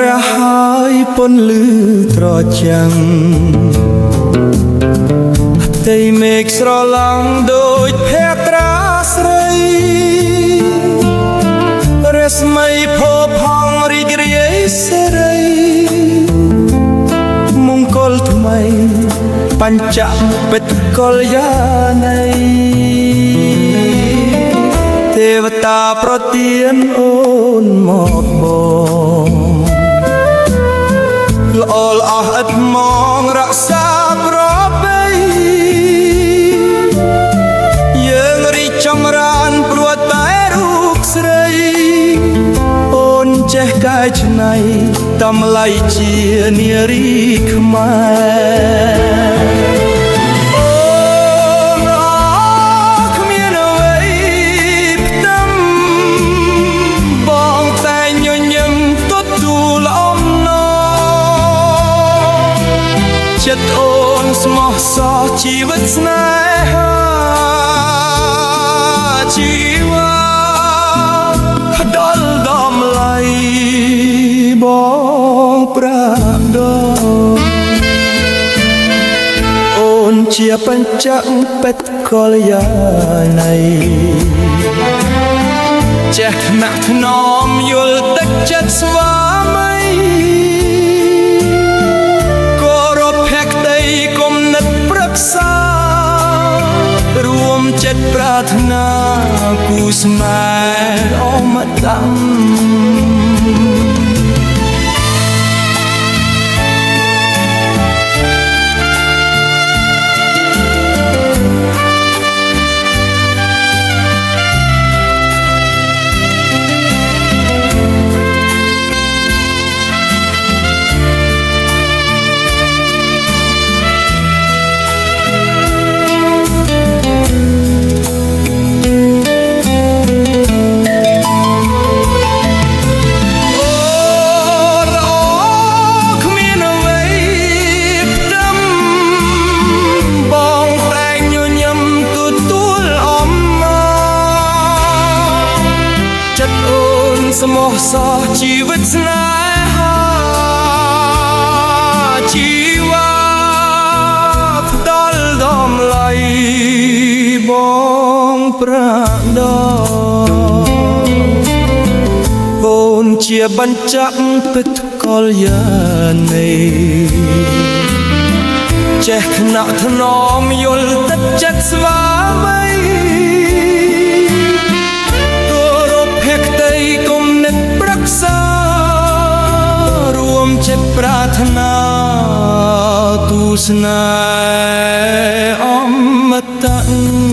រះហើយពន្លឺត្រចាំងផ្ទៃមេឃស្រឡំដូចភក្ត្រាស្រីរស្មីផូរផង់រីករាយសេរីមង្គលថ្មីបញ្ចបិទកល្យាណីទេវតាប្រទានអូនមកបងល្អល្អអស់ឥតមងរក្សាប្របីយើងរីកចម្រើនព្រួតតែរូបស្រីអូនចេះកែច្នៃតម្លៃជានារីខ្មែរចិត្តអូនស្មោះសរជីវិតស្នេហាជីវាដល់ដំឡៃបងប្រាដអូនជាបញ្ចក់ពេទ្យកល្យាណីចេះថ្នាក់ថ្នមយល់ទឹកចិត្តស្វាមីរួមចិត្តប្រាថ្នាគូស្នេហ៍អមតៈស្មោះសរជីវិតស្នេហាជីវាផ្ដល់តម្លៃបងប្រាដអូនជាបញ្ចក់ពិតកល្យាណីចេះថ្នាក់ថ្នមយល់ទឹកចិត្តស្វាមីរួមចិត្តប្រាថ្នាទស្សនាអមតៈ